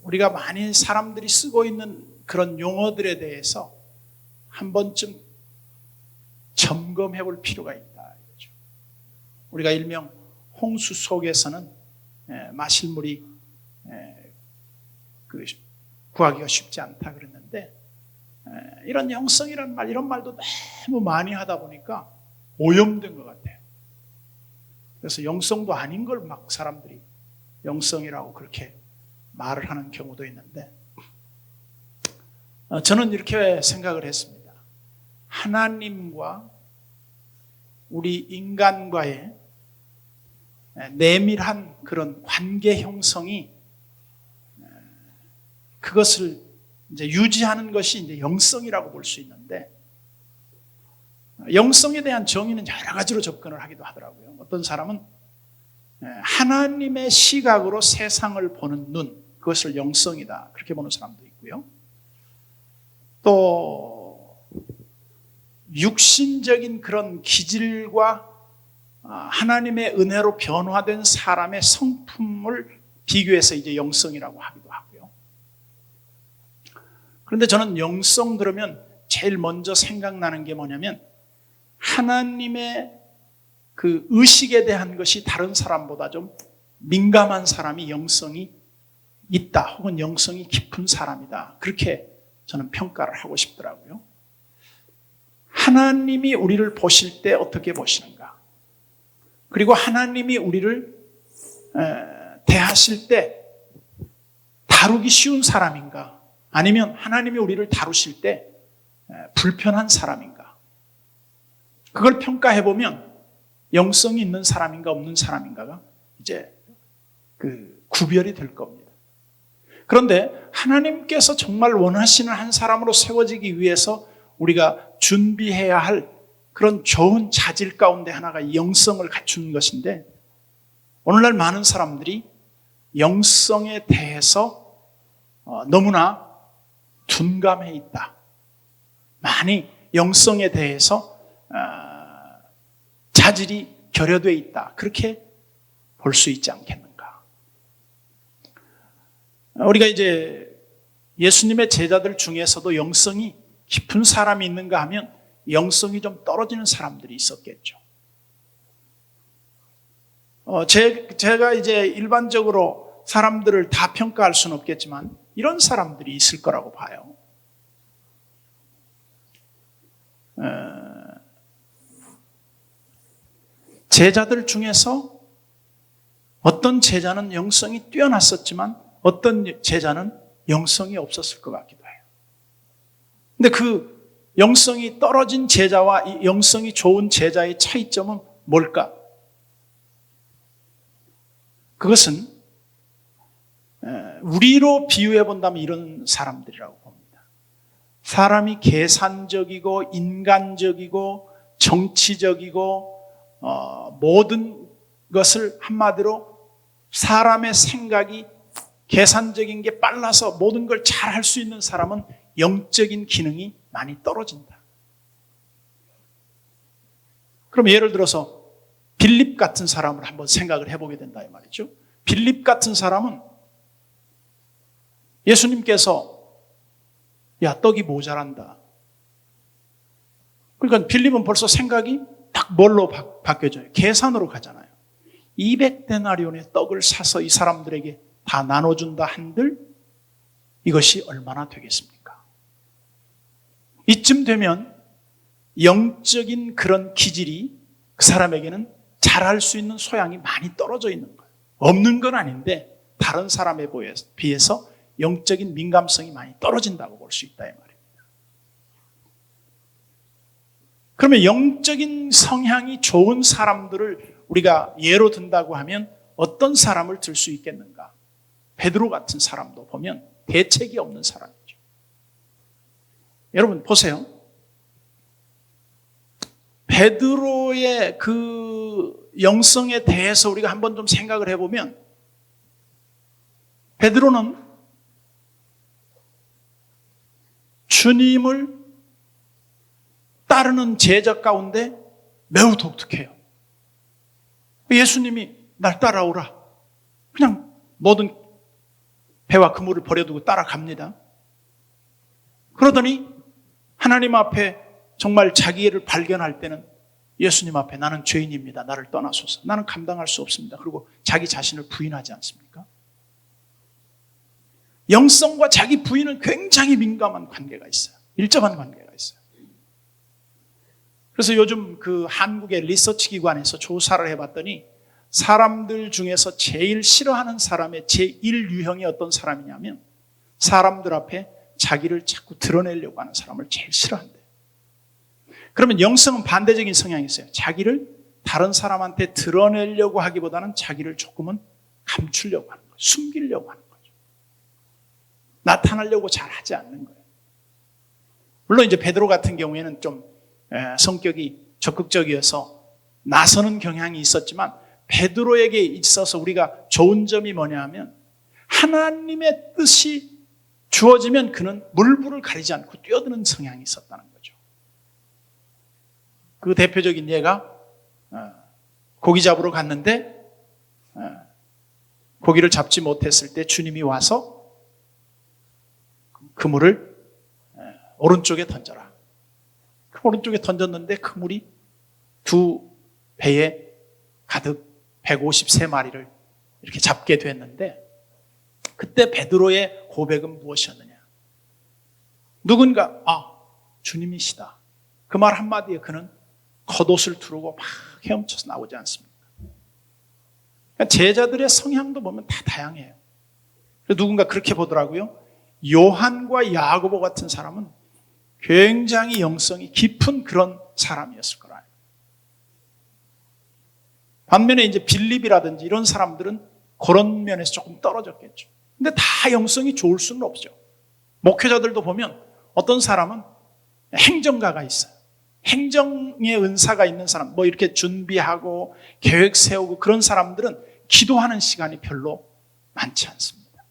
우리가 많이 사람들이 쓰고 있는 그런 용어들에 대해서 한 번쯤 점검해 볼 필요가 있다. 우리가 일명 홍수 속에서는 마실 물이 구하기가 쉽지 않다 그랬는데, 이런 영성이라는 말, 이런 말도 너무 많이 하다 보니까 오염된 것 같아요. 그래서 영성도 아닌 걸 막 사람들이 영성이라고 그렇게 말을 하는 경우도 있는데, 저는 이렇게 생각을 했습니다. 하나님과 우리 인간과의 내밀한 그런 관계 형성이, 그것을 이제 유지하는 것이 이제 영성이라고 볼 수 있는데, 영성에 대한 정의는 여러 가지로 접근을 하기도 하더라고요. 어떤 사람은 하나님의 시각으로 세상을 보는 눈, 그것을 영성이다, 그렇게 보는 사람도 있고요. 또 육신적인 그런 기질과 하나님의 은혜로 변화된 사람의 성품을 비교해서 이제 영성이라고 하기도 하고요. 그런데 저는 영성 들으면 제일 먼저 생각나는 게 뭐냐면, 하나님의 그 의식에 대한 것이 다른 사람보다 좀 민감한 사람이 영성이 있다, 혹은 영성이 깊은 사람이다, 그렇게 저는 평가를 하고 싶더라고요. 하나님이 우리를 보실 때 어떻게 보시는가, 그리고 하나님이 우리를 대하실 때 다루기 쉬운 사람인가, 아니면 하나님이 우리를 다루실 때 불편한 사람인가, 그걸 평가해보면 영성이 있는 사람인가 없는 사람인가가 이제 그 구별이 될 겁니다. 그런데 하나님께서 정말 원하시는 한 사람으로 세워지기 위해서 우리가 준비해야 할 그런 좋은 자질 가운데 하나가 이 영성을 갖추는 것인데, 오늘날 많은 사람들이 영성에 대해서 너무나 둔감해 있다, 많이 영성에 대해서 자질이 결여되어 있다, 그렇게 볼 수 있지 않겠는가. 우리가 이제 예수님의 제자들 중에서도 영성이 깊은 사람이 있는가 하면 영성이 좀 떨어지는 사람들이 있었겠죠. 제가 이제 일반적으로 사람들을 다 평가할 수는 없겠지만 이런 사람들이 있을 거라고 봐요. 제자들 중에서 어떤 제자는 영성이 뛰어났었지만 어떤 제자는 영성이 없었을 것 같기도 해요. 근데 그 영성이 떨어진 제자와 이 영성이 좋은 제자의 차이점은 뭘까? 그것은 우리로 비유해 본다면 이런 사람들이라고 봅니다. 사람이 계산적이고 인간적이고 정치적이고 모든 것을 한마디로 사람의 생각이 계산적인 게 빨라서 모든 걸 잘 할 수 있는 사람은 영적인 기능이 많이 떨어진다. 그럼 예를 들어서 빌립 같은 사람을 한번 생각을 해보게 된다 이 말이죠. 빌립 같은 사람은 예수님께서 야, 떡이 모자란다. 그러니까 빌립은 벌써 생각이 딱 뭘로 바뀌어져요? 계산으로 가잖아요. 200데나리온의 떡을 사서 이 사람들에게 다 나눠준다 한들 이것이 얼마나 되겠습니까? 이쯤 되면 영적인 그런 기질이 그 사람에게는 잘할 수 있는 소양이 많이 떨어져 있는 거예요. 없는 건 아닌데 다른 사람에 비해서 영적인 민감성이 많이 떨어진다고 볼 수 있다 이 말입니다. 그러면 영적인 성향이 좋은 사람들을 우리가 예로 든다고 하면 어떤 사람을 들 수 있겠는가? 베드로 같은 사람도 보면 대책이 없는 사람이죠. 여러분 보세요. 베드로의 그 영성에 대해서 우리가 한번 좀 생각을 해보면, 베드로는 주님을 따르는 제자 가운데 매우 독특해요. 예수님이 날 따라오라, 그냥 모든 배와 그물을 버려두고 따라갑니다. 그러더니 하나님 앞에 정말 자기를 발견할 때는 예수님 앞에 나는 죄인입니다. 나를 떠나소서. 나는 감당할 수 없습니다. 그리고 자기 자신을 부인하지 않습니까? 영성과 자기 부인은 굉장히 민감한 관계가 있어요. 일정한 관계가 있어요. 그래서 요즘 그 한국의 리서치 기관에서 조사를 해봤더니 사람들 중에서 제일 싫어하는 사람의 제1유형이 어떤 사람이냐면 사람들 앞에 자기를 자꾸 드러내려고 하는 사람을 제일 싫어한대요. 그러면 영성은 반대적인 성향이 있어요. 자기를 다른 사람한테 드러내려고 하기보다는 자기를 조금은 감추려고 하는 거예요. 숨기려고 하는 거죠. 나타나려고 잘 하지 않는 거예요. 물론 이제 베드로 같은 경우에는 좀 성격이 적극적이어서 나서는 경향이 있었지만 베드로에게 있어서 우리가 좋은 점이 뭐냐 하면 하나님의 뜻이 주어지면 그는 물불을 가리지 않고 뛰어드는 성향이 있었다는 거죠. 그 대표적인 예가 고기 잡으러 갔는데 고기를 잡지 못했을 때 주님이 와서 그물을 오른쪽에 던져라. 그 오른쪽에 던졌는데 그물이 두 배에 가득 153마리를 이렇게 잡게 됐는데 그때 베드로의 고백은 무엇이었느냐? 누군가 주님이시다. 그 말 한마디에 그는 겉옷을 두르고 막 헤엄쳐서 나오지 않습니까? 그러니까 제자들의 성향도 보면 다 다양해요. 누군가 그렇게 보더라고요. 요한과 야고보 같은 사람은 굉장히 영성이 깊은 그런 사람이었을 거라. 반면에 이제 빌립이라든지 이런 사람들은 그런 면에서 조금 떨어졌겠죠. 근데 다 영성이 좋을 수는 없죠. 목회자들도 보면 어떤 사람은 행정가가 있어요. 행정의 은사가 있는 사람, 뭐 이렇게 준비하고 계획 세우고 그런 사람들은 기도하는 시간이 별로 많지 않습니다.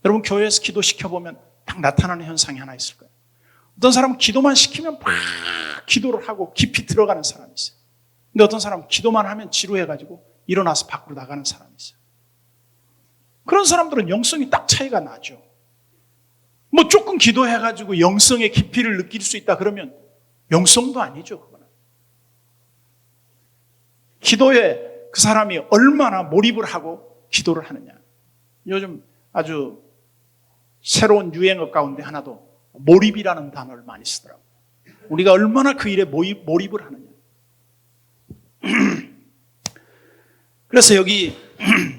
여러분 교회에서 기도시켜보면 딱 나타나는 현상이 하나 있을 거예요. 어떤 사람은 기도만 시키면 막 기도를 하고 깊이 들어가는 사람이 있어요. 근데 어떤 사람은 기도만 하면 지루해가지고 일어나서 밖으로 나가는 사람이 있어요. 그런 사람들은 영성이 딱 차이가 나죠. 뭐 조금 기도해가지고 영성의 깊이를 느낄 수 있다 그러면 영성도 아니죠, 그거는. 기도에 그 사람이 얼마나 몰입을 하고 기도를 하느냐. 요즘 아주 새로운 유행어 가운데 하나도 몰입이라는 단어를 많이 쓰더라고요. 우리가 얼마나 그 일에 몰입을 하느냐. 그래서 여기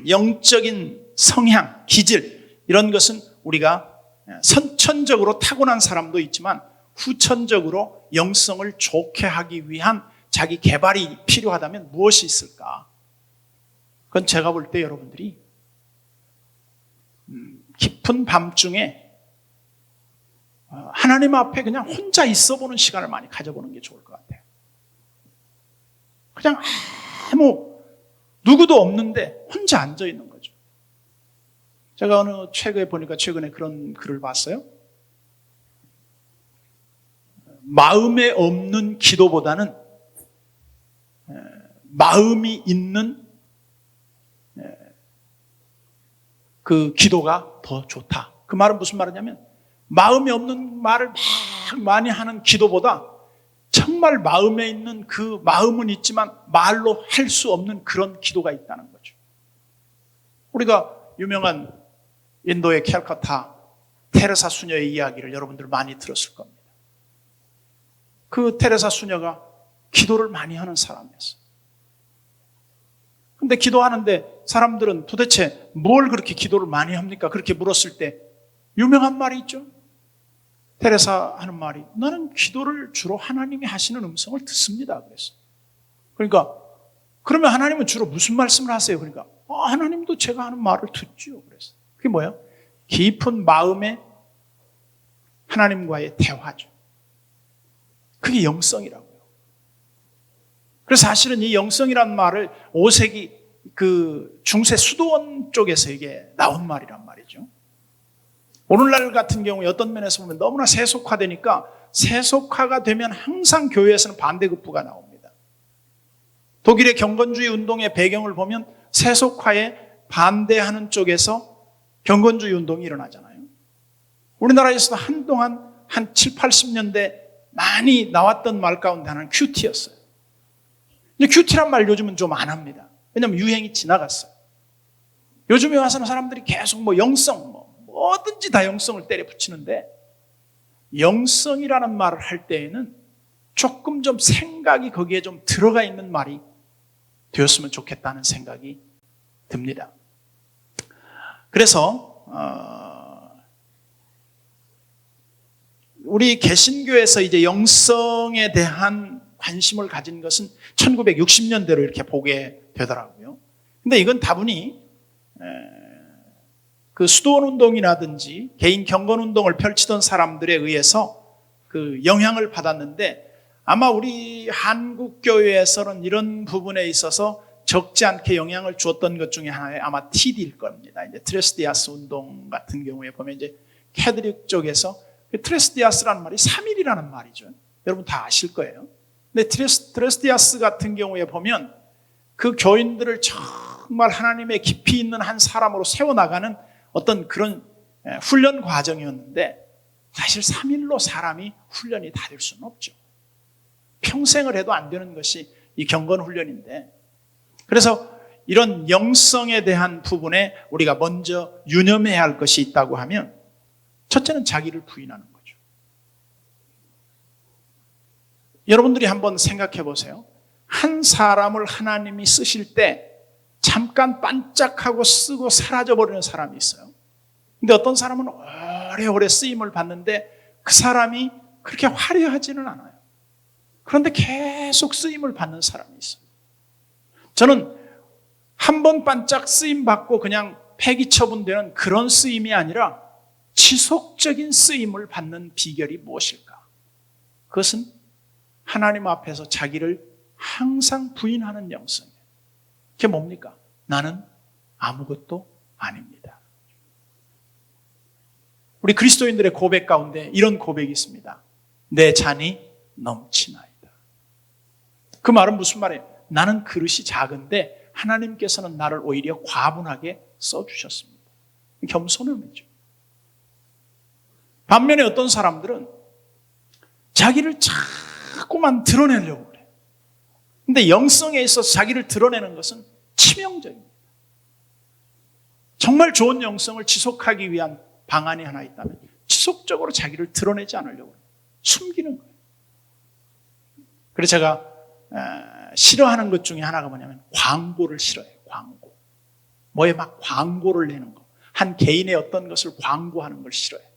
영적인 성향, 기질 이런 것은 우리가 선천적으로 타고난 사람도 있지만 후천적으로 영성을 좋게 하기 위한 자기 개발이 필요하다면 무엇이 있을까? 그건 제가 볼 때 여러분들이 깊은 밤중에 하나님 앞에 그냥 혼자 있어 보는 시간을 많이 가져보는 게 좋을 것 같아요. 그냥 아무 누구도 없는데 혼자 앉아 있는 거죠. 제가 어느 책에 보니까 최근에 그런 글을 봤어요. 마음에 없는 기도보다는 마음이 있는 그 기도가 더 좋다. 그 말은 무슨 말이냐면 마음에 없는 말을 막 많이 하는 기도보다 정말 마음에 있는 그 마음은 있지만 말로 할 수 없는 그런 기도가 있다는 거죠. 우리가 유명한 인도의 캘커타 테레사 수녀의 이야기를 여러분들 많이 들었을 겁니다. 그 테레사 수녀가 기도를 많이 하는 사람이었어요. 근데 기도하는데 사람들은 도대체 뭘 그렇게 기도를 많이 합니까? 그렇게 물었을 때 유명한 말이 있죠. 테레사 하는 말이 나는 기도를 주로 하나님이 하시는 음성을 듣습니다. 그랬어요. 그러니까 그러면 하나님은 주로 무슨 말씀을 하세요? 그러니까 하나님도 제가 하는 말을 듣죠. 그랬어요. 그게 뭐예요? 깊은 마음에 하나님과의 대화죠. 그게 영성이라고요. 그래서 사실은 이 영성이라는 말을 5세기 그 중세 수도원 쪽에서 이게 나온 말이란 말이죠. 오늘날 같은 경우에 어떤 면에서 보면 너무나 세속화되니까 세속화가 되면 항상 교회에서는 반대급부가 나옵니다. 독일의 경건주의 운동의 배경을 보면 세속화에 반대하는 쪽에서 경건주의 운동이 일어나잖아요. 우리나라에서도 한동안 한 7, 80년대 많이 나왔던 말 가운데 하나는 큐티였어요. 근데 큐티란 말 요즘은 좀 안 합니다. 왜냐하면 유행이 지나갔어요. 요즘에 와서는 사람들이 계속 영성, 뭐든지 다 영성을 때려 붙이는데, 영성이라는 말을 할 때에는 조금 좀 생각이 거기에 좀 들어가 있는 말이 되었으면 좋겠다는 생각이 듭니다. 그래서 우리 개신교에서 이제 영성에 대한 관심을 가진 것은 1960년대로 이렇게 보게 되더라고요. 근데 이건 다분히 그 수도원 운동이라든지 개인 경건 운동을 펼치던 사람들에 의해서 그 영향을 받았는데, 아마 우리 한국 교회에서는 이런 부분에 있어서 적지 않게 영향을 주었던 것 중에 하나에 아마 TD일 겁니다. 이제 트레스디아스 운동 같은 경우에 보면 이제 캐드릭 쪽에서 트레스디아스라는 말이 3일이라는 말이죠. 여러분 다 아실 거예요. 근데 트레스디아스 같은 경우에 보면 그 교인들을 정말 하나님의 깊이 있는 한 사람으로 세워나가는 어떤 그런 훈련 과정이었는데, 사실 3일로 사람이 훈련이 다 될 수는 없죠. 평생을 해도 안 되는 것이 이 경건 훈련인데, 그래서 이런 영성에 대한 부분에 우리가 먼저 유념해야 할 것이 있다고 하면, 첫째는 자기를 부인하는 거죠. 여러분들이 한번 생각해 보세요. 한 사람을 하나님이 쓰실 때 잠깐 반짝하고 쓰고 사라져버리는 사람이 있어요. 근데 어떤 사람은 오래오래 쓰임을 받는데 그 사람이 그렇게 화려하지는 않아요. 그런데 계속 쓰임을 받는 사람이 있어요. 저는 한 번 반짝 쓰임 받고 그냥 폐기 처분되는 그런 쓰임이 아니라 지속적인 쓰임을 받는 비결이 무엇일까? 그것은 하나님 앞에서 자기를 항상 부인하는 영성이에요. 그게 뭡니까? 나는 아무것도 아닙니다. 우리 그리스도인들의 고백 가운데 이런 고백이 있습니다. 내 잔이 넘치나이다. 그 말은 무슨 말이에요? 나는 그릇이 작은데 하나님께서는 나를 오히려 과분하게 써주셨습니다. 겸손함이죠. 반면에 어떤 사람들은 자기를 자꾸만 드러내려고 그래요. 근데 영성에 있어서 자기를 드러내는 것은 치명적입니다. 정말 좋은 영성을 지속하기 위한 방안이 하나 있다면 지속적으로 자기를 드러내지 않으려고 해요. 숨기는 거예요. 그래서 제가 싫어하는 것 중에 하나가 뭐냐면 광고를 싫어해요. 광고. 뭐에 막 광고를 내는 거. 한 개인의 어떤 것을 광고하는 걸 싫어해요.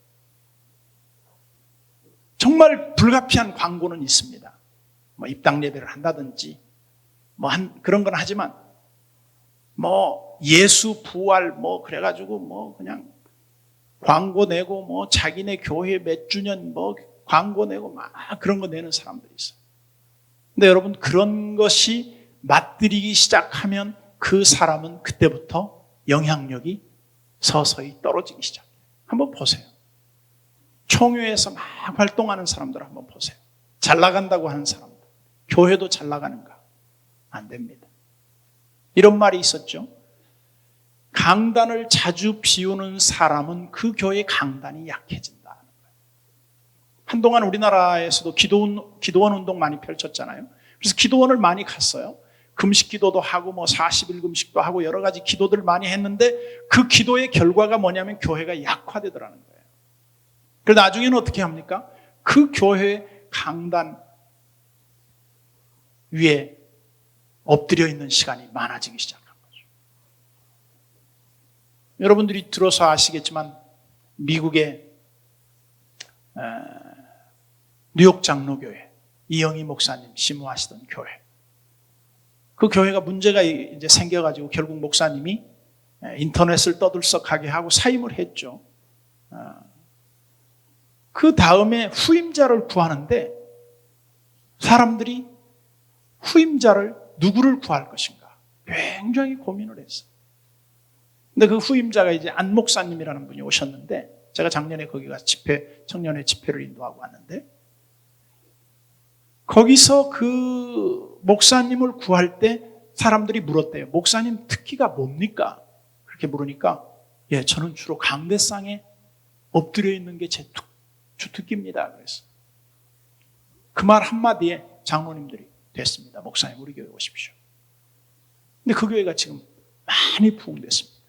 정말 불가피한 광고는 있습니다. 입당 예배를 한다든지 그런 건 하지만 예수 부활 그래가지고 그냥 광고 내고 자기네 교회 몇 주년 광고 내고 막 그런 거 내는 사람들이 있어요. 근데 여러분, 그런 것이 맛들이기 시작하면 그 사람은 그때부터 영향력이 서서히 떨어지기 시작해요. 한번 보세요. 총회에서 막 활동하는 사람들 한번 보세요. 잘 나간다고 하는 사람들. 교회도 잘 나가는가? 안 됩니다. 이런 말이 있었죠. 강단을 자주 비우는 사람은 그 교회 강단이 약해진다는 거예요. 한동안 우리나라에서도 기도원 운동 많이 펼쳤잖아요. 그래서 기도원을 많이 갔어요. 금식 기도도 하고 40일 금식도 하고 여러 가지 기도들을 많이 했는데 그 기도의 결과가 뭐냐면 교회가 약화되더라는 거예요. 그래서 나중에는 어떻게 합니까? 그 교회 강단 위에 엎드려 있는 시간이 많아지기 시작한 거죠. 여러분들이 들어서 아시겠지만 미국의 뉴욕 장로교회 이영희 목사님 심무하시던 교회, 그 교회가 문제가 이제 생겨가지고 결국 목사님이 인터넷을 떠들썩하게 하고 사임을 했죠. 그 다음에 후임자를 구하는데 사람들이 후임자를 누구를 구할 것인가 굉장히 고민을 했어요. 근데 그 후임자가 이제 안 목사님이라는 분이 오셨는데, 제가 작년에 거기 가서 청년회 집회를 인도하고 왔는데, 거기서 그 목사님을 구할 때 사람들이 물었대요. 목사님 특기가 뭡니까? 그렇게 물으니까 예, 저는 주로 강대상에 엎드려 있는 게 제 주특기입니다. 그래서 그 말 한마디에 장로님들이 됐습니다. 목사님, 우리 교회 오십시오. 근데 그 교회가 지금 많이 부흥됐습니다.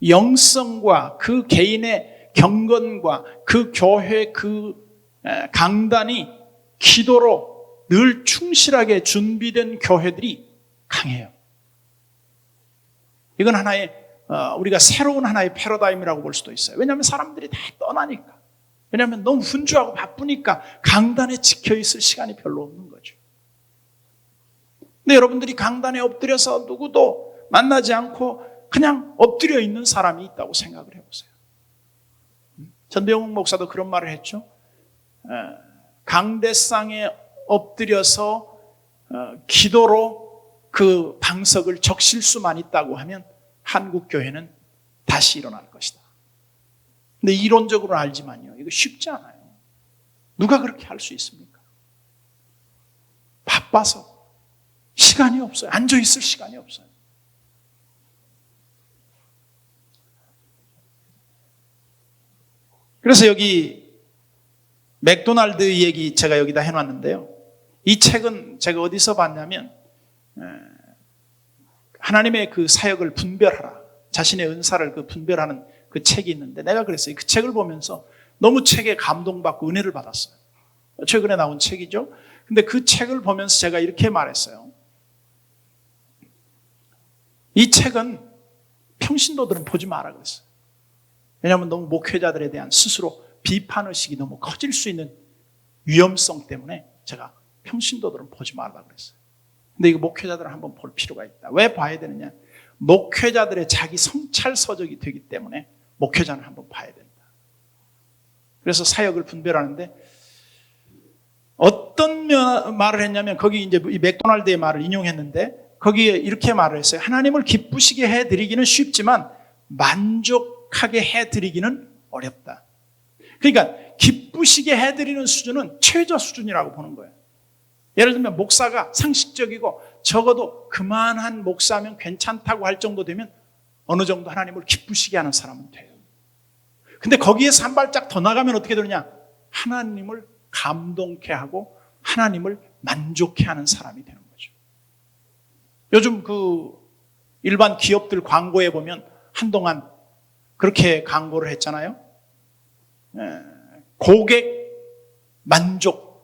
영성과 그 개인의 경건과 그 교회 그 강단이 기도로 늘 충실하게 준비된 교회들이 강해요. 이건 하나의 우리가 새로운 하나의 패러다임이라고 볼 수도 있어요. 왜냐하면 사람들이 다 떠나니까. 왜냐하면 너무 분주하고 바쁘니까 강단에 지켜있을 시간이 별로 없는 거죠. 근데 여러분들이 강단에 엎드려서 누구도 만나지 않고 그냥 엎드려 있는 사람이 있다고 생각을 해보세요. 전대용 목사도 그런 말을 했죠. 강대상에 엎드려서 기도로 그 방석을 적실 수만 있다고 하면 한국 교회는 다시 일어날 것이다. 근데 이론적으로 알지만요, 이거 쉽지 않아요. 누가 그렇게 할 수 있습니까? 바빠서 시간이 없어요. 앉아 있을 시간이 없어요. 그래서 여기 맥도날드 얘기 제가 여기다 해놨는데요. 이 책은 제가 어디서 봤냐면 하나님의 그 사역을 분별하라, 자신의 은사를 그 분별하는 그 책이 있는데, 내가 그랬어요. 그 책을 보면서 너무 책에 감동받고 은혜를 받았어요. 최근에 나온 책이죠. 근데 그 책을 보면서 제가 이렇게 말했어요. 이 책은 평신도들은 보지 마라 그랬어요. 왜냐하면 너무 목회자들에 대한 스스로 비판의식이 너무 커질 수 있는 위험성 때문에 제가 평신도들은 보지 말라 그랬어요. 근데 이거 목회자들은 한번 볼 필요가 있다. 왜 봐야 되느냐? 목회자들의 자기 성찰서적이 되기 때문에 목회자는 한번 봐야 된다. 그래서 사역을 분별하는데 어떤 말을 했냐면, 거기 이제 이 맥도날드의 말을 인용했는데 거기에 이렇게 말을 했어요. 하나님을 기쁘시게 해드리기는 쉽지만 만족하게 해드리기는 어렵다. 그러니까 기쁘시게 해드리는 수준은 최저 수준이라고 보는 거예요. 예를 들면 목사가 상식적이고 적어도 그만한 목사면 괜찮다고 할 정도 되면 어느 정도 하나님을 기쁘시게 하는 사람은 돼요. 근데 거기에서 한 발짝 더 나가면 어떻게 되느냐? 하나님을 감동케 하고 하나님을 만족해 하는 사람이 되는 거죠. 요즘 그 일반 기업들 광고에 보면 한동안 그렇게 광고를 했잖아요. 고객 만족도,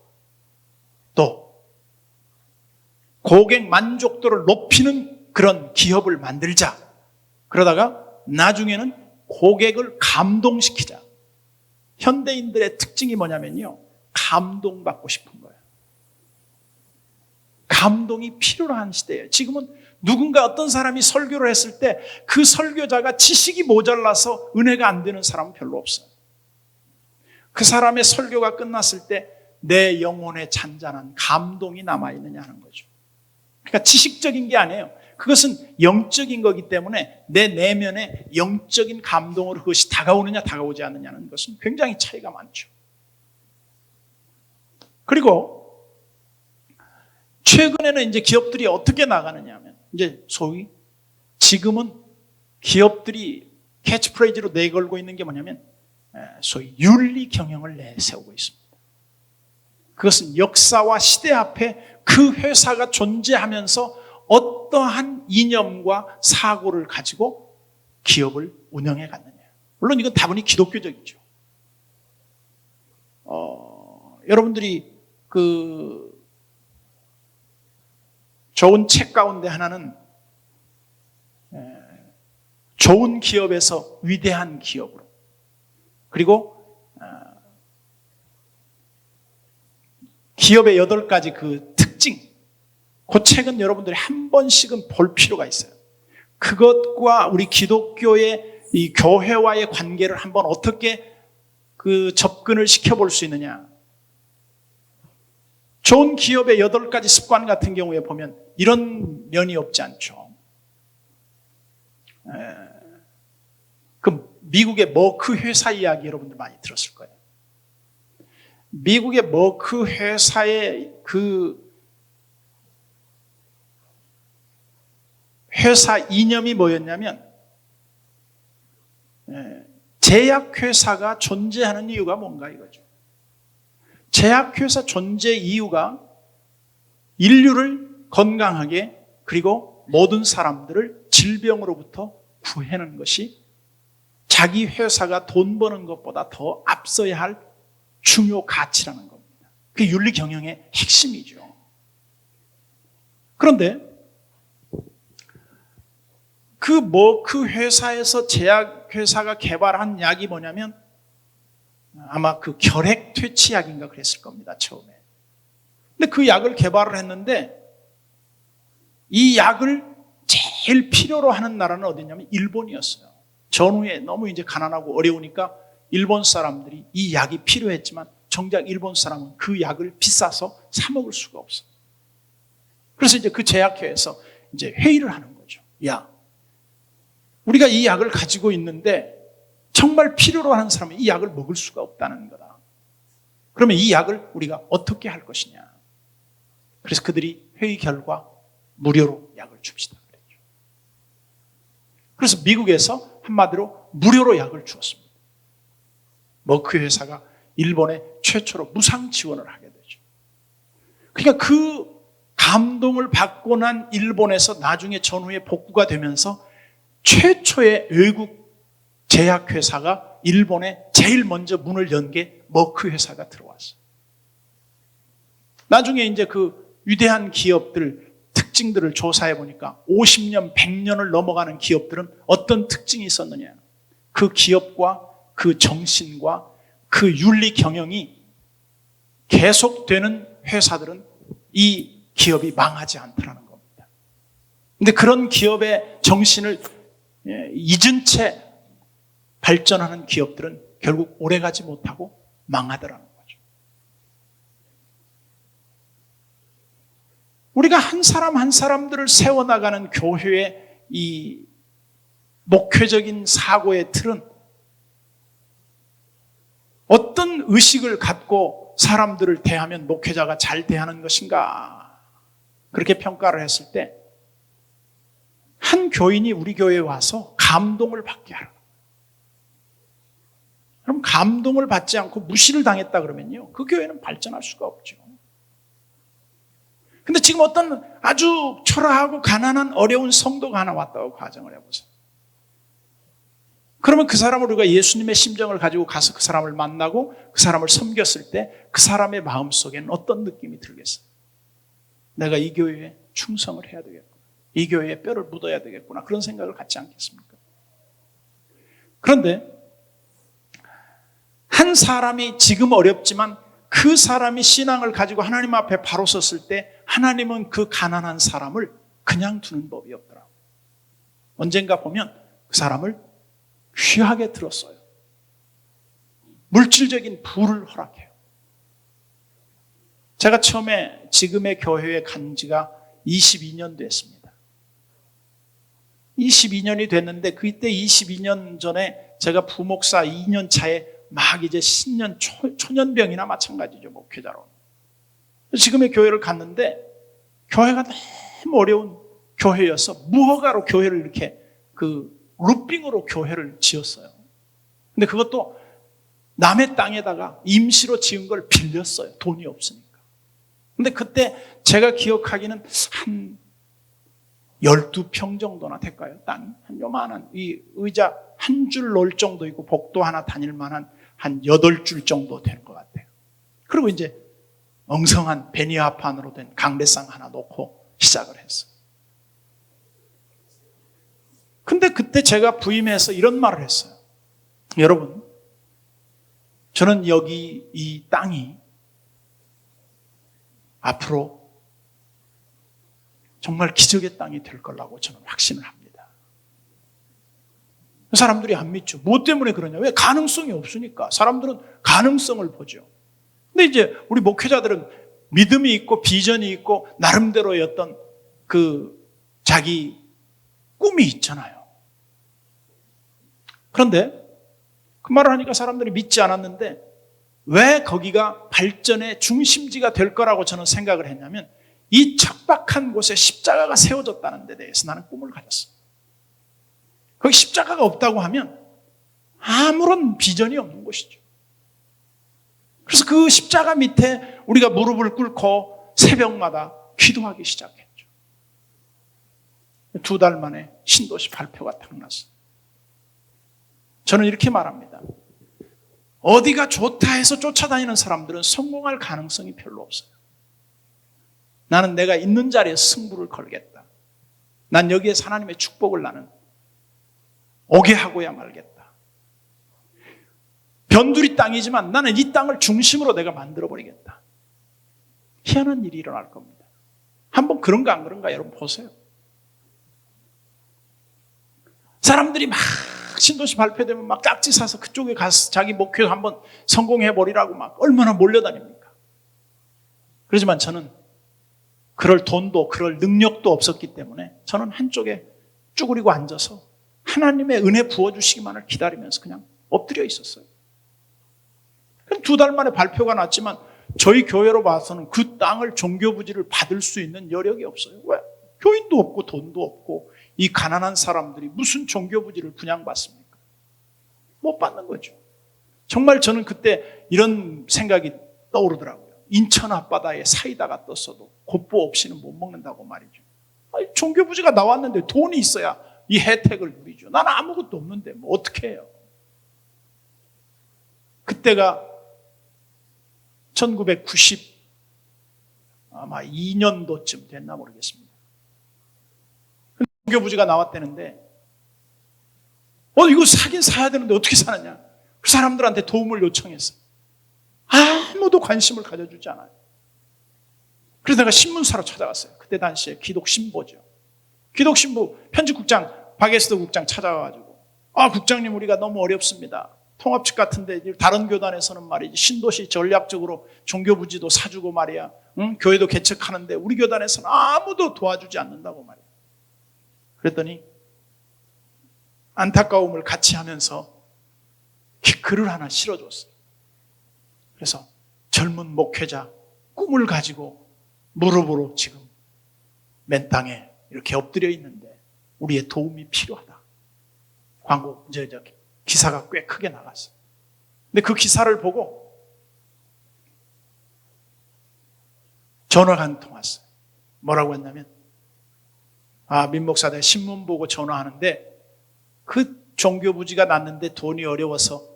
고객 만족도를 높이는 그런 기업을 만들자. 그러다가 나중에는 고객을 감동시키자. 현대인들의 특징이 뭐냐면요, 감동받고 싶은 거예요. 감동이 필요한 시대예요. 지금은 누군가 어떤 사람이 설교를 했을 때 그 설교자가 지식이 모자라서 은혜가 안 되는 사람은 별로 없어요. 그 사람의 설교가 끝났을 때 내 영혼에 잔잔한 감동이 남아있느냐 하는 거죠. 그러니까 지식적인 게 아니에요. 그것은 영적인 거기 때문에 내 내면에 영적인 감동으로 그것이 다가오느냐 다가오지 않느냐는 것은 굉장히 차이가 많죠. 그리고 최근에는 이제 기업들이 어떻게 나가느냐 하면, 이제 소위 지금은 기업들이 캐치프레이즈로 내걸고 있는 게 뭐냐면 소위 윤리 경영을 내세우고 있습니다. 그것은 역사와 시대 앞에 그 회사가 존재하면서 어떠한 이념과 사고를 가지고 기업을 운영해 갔느냐. 물론 이건 다분히 기독교적이죠. 여러분들이 그 좋은 책 가운데 하나는 좋은 기업에서 위대한 기업으로, 그리고 기업의 8가지 그 특징, 그 책은 여러분들이 한 번씩은 볼 필요가 있어요. 그것과 우리 기독교의 이 교회와의 관계를 한번 어떻게 그 접근을 시켜볼 수 있느냐. 좋은 기업의 8가지 습관 같은 경우에 보면 이런 면이 없지 않죠. 그 미국의 머크 회사 이야기 여러분들 많이 들었을 거예요. 미국의 머크 회사의 그 회사 이념이 뭐였냐면 제약회사가 존재하는 이유가 뭔가 이거죠. 제약회사 존재 이유가 인류를 건강하게 그리고 모든 사람들을 질병으로부터 구해내는 것이 자기 회사가 돈 버는 것보다 더 앞서야 할 중요 가치라는 겁니다. 그게 윤리 경영의 핵심이죠. 그런데 그 회사에서 제약회사가 개발한 약이 뭐냐면 아마 그 결핵 퇴치약인가 그랬을 겁니다, 처음에. 근데 그 약을 개발을 했는데 이 약을 제일 필요로 하는 나라는 어디냐면 일본이었어요. 전후에 너무 이제 가난하고 어려우니까 일본 사람들이 이 약이 필요했지만 정작 일본 사람은 그 약을 비싸서 사 먹을 수가 없어요. 그래서 이제 그 제약회에서 이제 회의를 하는 거죠. 야, 우리가 이 약을 가지고 있는데 정말 필요로 하는 사람은 이 약을 먹을 수가 없다는 거다. 그러면 이 약을 우리가 어떻게 할 것이냐. 그래서 그들이 회의 결과 무료로 약을 줍시다. 그래서 미국에서 한마디로 무료로 약을 주었습니다. 머크 회사가 일본에 최초로 무상 지원을 하게 되죠. 그러니까 그 감동을 받고 난 일본에서 나중에 전후에 복구가 되면서 최초의 외국 제약회사가 일본에 제일 먼저 문을 연 게 머크 회사가 들어왔어요. 나중에 이제 그 위대한 기업들 특징들을 조사해 보니까 50년, 100년을 넘어가는 기업들은 어떤 특징이 있었느냐. 그 기업과 그 정신과 그 윤리 경영이 계속되는 회사들은 이 기업이 망하지 않더라는 겁니다. 그런데 그런 기업의 정신을 잊은 채 발전하는 기업들은 결국 오래가지 못하고 망하더라는 거죠. 우리가 한 사람 한 사람들을 세워나가는 교회의 이 목회적인 사고의 틀은 어떤 의식을 갖고 사람들을 대하면 목회자가 잘 대하는 것인가, 그렇게 평가를 했을 때 한 교인이 우리 교회에 와서 감동을 받게 하라. 그럼 감동을 받지 않고 무시를 당했다 그러면요, 그 교회는 발전할 수가 없죠. 근데 지금 어떤 아주 초라하고 가난한 어려운 성도가 하나 왔다고 가정을 해보세요. 그러면 그 사람을 우리가 예수님의 심정을 가지고 가서 그 사람을 만나고 그 사람을 섬겼을 때 그 사람의 마음속에는 어떤 느낌이 들겠어요? 내가 이 교회에 충성을 해야 되겠구나. 이 교회에 뼈를 묻어야 되겠구나. 그런 생각을 갖지 않겠습니까? 그런데 한 사람이 지금 어렵지만 그 사람이 신앙을 가지고 하나님 앞에 바로 섰을 때 하나님은 그 가난한 사람을 그냥 두는 법이 없더라고요. 언젠가 보면 그 사람을 귀하게 들었어요. 물질적인 부를 허락해요. 제가 처음에 지금의 교회에 간 지가 22년 됐습니다. 22년이 됐는데 그때 22년 전에 제가 부목사 2년 차에 막 이제 신년 초년병이나 마찬가지죠, 목회자로. 지금의 교회를 갔는데 교회가 너무 어려운 교회여서 무허가로 교회를 이렇게 루핑으로 교회를 지었어요. 근데 그것도 남의 땅에다가 임시로 지은 걸 빌렸어요. 돈이 없으니까. 근데 그때 제가 기억하기는 한 12평 정도나 될까요? 땅이. 한 요만한, 이 의자 한 줄 놓을 정도 있고 복도 하나 다닐 만한 한 8줄 정도 되는 것 같아요. 그리고 이제 엉성한 베니아판으로 된 강대상 하나 놓고 시작을 했어요. 근데 그때 제가 부임해서 이런 말을 했어요. 여러분, 저는 여기 이 땅이 앞으로 정말 기적의 땅이 될 거라고 저는 확신을 합니다. 사람들이 안 믿죠. 무엇 때문에 그러냐? 왜? 가능성이 없으니까. 사람들은 가능성을 보죠. 근데 이제 우리 목회자들은 믿음이 있고 비전이 있고 나름대로의 어떤 자기 꿈이 있잖아요. 그런데 그 말을 하니까 사람들이 믿지 않았는데 왜 거기가 발전의 중심지가 될 거라고 저는 생각을 했냐면 이 척박한 곳에 십자가가 세워졌다는 데 대해서 나는 꿈을 가졌어요. 거기 십자가가 없다고 하면 아무런 비전이 없는 것이죠. 그래서 그 십자가 밑에 우리가 무릎을 꿇고 새벽마다 기도하기 시작했죠. 2달 만에 신도시 발표가 탁 났어요. 저는 이렇게 말합니다. 어디가 좋다 해서 쫓아다니는 사람들은 성공할 가능성이 별로 없어요. 나는 내가 있는 자리에 승부를 걸겠다. 난 여기에서 하나님의 축복을 나는 오게 하고야 말겠다. 변두리 땅이지만 나는 이 땅을 중심으로 내가 만들어버리겠다. 희한한 일이 일어날 겁니다. 한번 그런가 안 그런가 여러분 보세요. 사람들이 막 신도시 발표되면 막 깍지 사서 그쪽에 가서 자기 목표 한번 성공해버리라고 막 얼마나 몰려다닙니까? 그렇지만 저는 그럴 돈도 그럴 능력도 없었기 때문에 저는 한쪽에 쭈그리고 앉아서 하나님의 은혜 부어주시기만을 기다리면서 그냥 엎드려 있었어요. 2달 만에 발표가 났지만 저희 교회로 봐서는 그 땅을 종교부지를 받을 수 있는 여력이 없어요. 왜? 교인도 없고 돈도 없고 이 가난한 사람들이 무슨 종교부지를 분양받습니까? 못 받는 거죠. 정말 저는 그때 이런 생각이 떠오르더라고요. 인천 앞바다에 사이다가 떴어도 곱보 없이는 못 먹는다고 말이죠. 아니, 종교부지가 나왔는데 돈이 있어야 이 혜택을 누리죠. 나는 아무것도 없는데 뭐 어떻게 해요? 그때가 1990 아마 2년도쯤 됐나 모르겠습니다. 종교부지가 나왔다는데 이거 사긴 사야 되는데 어떻게 사느냐? 그 사람들한테 도움을 요청했어요. 아무도 관심을 가져주지 않아요. 그래서 내가 신문사로 찾아갔어요. 그때 당시에 기독신보죠. 기독신보 편집국장 박예스도 국장 찾아가가지고 국장님 우리가 너무 어렵습니다. 통합 측 같은데 다른 교단에서는 말이지 신도시 전략적으로 종교부지도 사주고 말이야. 교회도 개척하는데 우리 교단에서는 아무도 도와주지 않는다고 말이야. 그랬더니 안타까움을 같이 하면서 글을 하나 실어줬어요. 그래서 젊은 목회자 꿈을 가지고 무릎으로 지금 맨 땅에 이렇게 엎드려 있는데 우리의 도움이 필요하다. 광고 기사가 꽤 크게 나갔어요. 근데 그 기사를 보고 전화가 한 통 왔어요. 뭐라고 했냐면 민 목사 내가 신문 보고 전화하는데 그 종교부지가 났는데 돈이 어려워서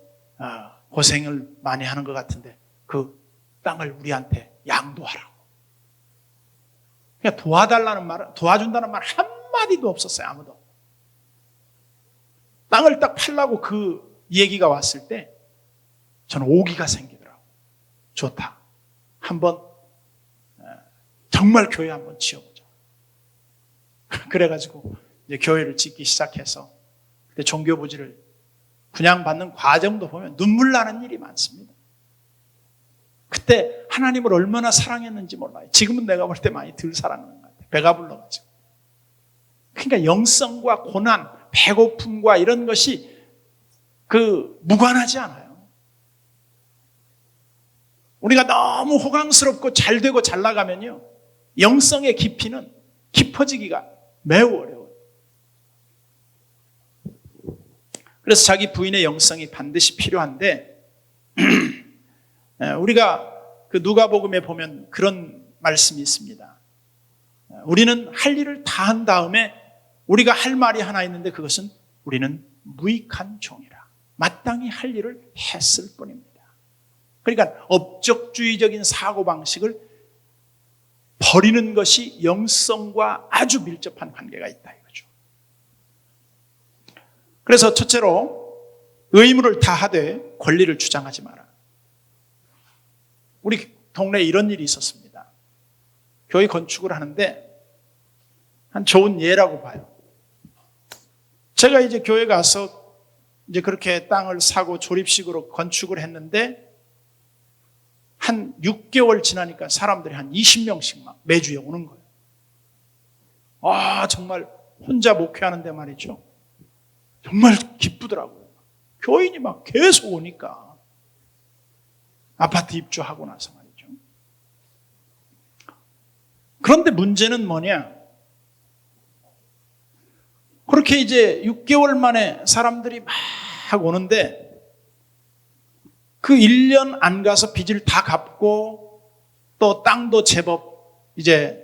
고생을 많이 하는 것 같은데 그 땅을 우리한테 양도하라고. 그냥 도와달라는 말, 도와준다는 말 한마디도 없었어요. 아무도. 땅을 딱 팔라고 그 얘기가 왔을 때 저는 오기가 생기더라고요. 좋다. 한번 정말 교회 한번 지어보자. 그래가지고 이제 교회를 짓기 시작해서 그때 종교부지를 분양받는 과정도 보면 눈물 나는 일이 많습니다. 그때 하나님을 얼마나 사랑했는지 몰라요. 지금은 내가 볼 때 많이 덜 사랑하는 것 같아요. 배가 불러가지고. 그러니까 영성과 고난, 배고픔과 이런 것이 무관하지 않아요. 우리가 너무 호강스럽고 잘 되고 잘 나가면요, 영성의 깊이는 깊어지기가 매우 어려워요. 그래서 자기 부인의 영성이 반드시 필요한데 우리가 그 누가복음에 보면 그런 말씀이 있습니다. 우리는 할 일을 다 한 다음에 우리가 할 말이 하나 있는데 그것은 우리는 무익한 종이라. 마땅히 할 일을 했을 뿐입니다. 그러니까 업적주의적인 사고방식을 버리는 것이 영성과 아주 밀접한 관계가 있다 이거죠. 그래서 첫째로 의무를 다하되 권리를 주장하지 마라. 우리 동네에 이런 일이 있었습니다. 교회 건축을 하는데 한 좋은 예라고 봐요. 제가 이제 교회 가서 이제 그렇게 땅을 사고 조립식으로 건축을 했는데 한 6개월 지나니까 사람들이 한 20명씩 막 매주에 오는 거예요. 정말 혼자 목회하는데 말이죠. 정말 기쁘더라고요. 교인이 막 계속 오니까. 아파트 입주하고 나서 말이죠. 그런데 문제는 뭐냐? 그렇게 이제 6개월 만에 사람들이 막 오는데 그 1년 안 가서 빚을 다 갚고 또 땅도 제법 이제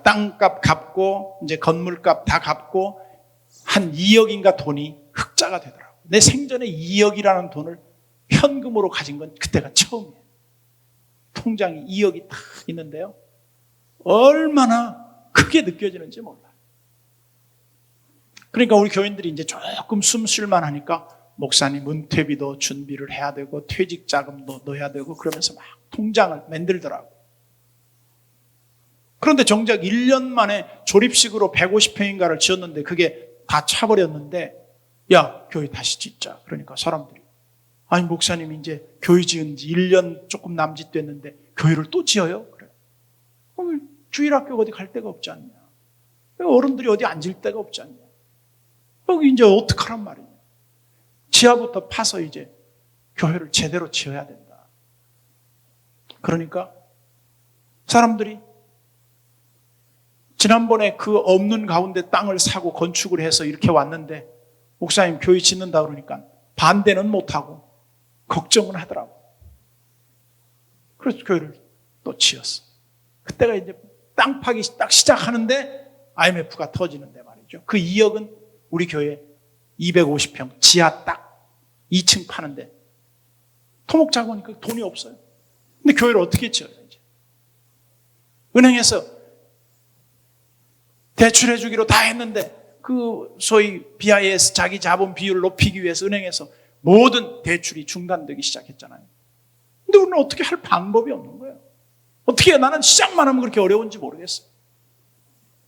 땅값 갚고 이제 건물값 다 갚고 한 2억인가 돈이 흑자가 되더라고요. 내 생전에 2억이라는 돈을 현금으로 가진 건 그때가 처음이에요. 통장에 2억이 딱 있는데요. 얼마나 크게 느껴지는지 몰라요. 그러니까 우리 교인들이 이제 조금 숨 쉴만 하니까 목사님 은퇴비도 준비를 해야 되고 퇴직 자금도 넣어야 되고 그러면서 막 통장을 만들더라고요. 그런데 정작 1년 만에 조립식으로 150평인가를 지었는데 그게 다 차버렸는데 야, 교회 다시 짓자. 그러니까 사람들이 아니 목사님 이제 교회 지은 지 1년 조금 남짓됐는데 교회를 또 지어요? 그래요. 주일학교 어디 갈 데가 없지 않냐? 어른들이 어디 앉을 데가 없지 않냐? 여기 이제 어떡하란 말이냐? 지하부터 파서 이제 교회를 제대로 지어야 된다. 그러니까 사람들이 지난번에 그 없는 가운데 땅을 사고 건축을 해서 이렇게 왔는데 목사님 교회 짓는다 그러니까 반대는 못하고 걱정은 하더라고. 그래서 교회를 또 지었어. 그때가 이제 땅 파기 딱 시작하는데 IMF가 터지는데 말이죠. 그 2억은 우리 교회 250평 지하 딱 2층 파는데 토목자금이니까 돈이 없어요. 근데 교회를 어떻게 지어요 이제? 은행에서 대출해 주기로 다 했는데 그 소위 BIS 자기 자본 비율을 높이기 위해서 은행에서 모든 대출이 중단되기 시작했잖아요. 근데 우리는 어떻게 할 방법이 없는 거예요. 어떻게 해야 나는 시작만 하면 그렇게 어려운지 모르겠어요.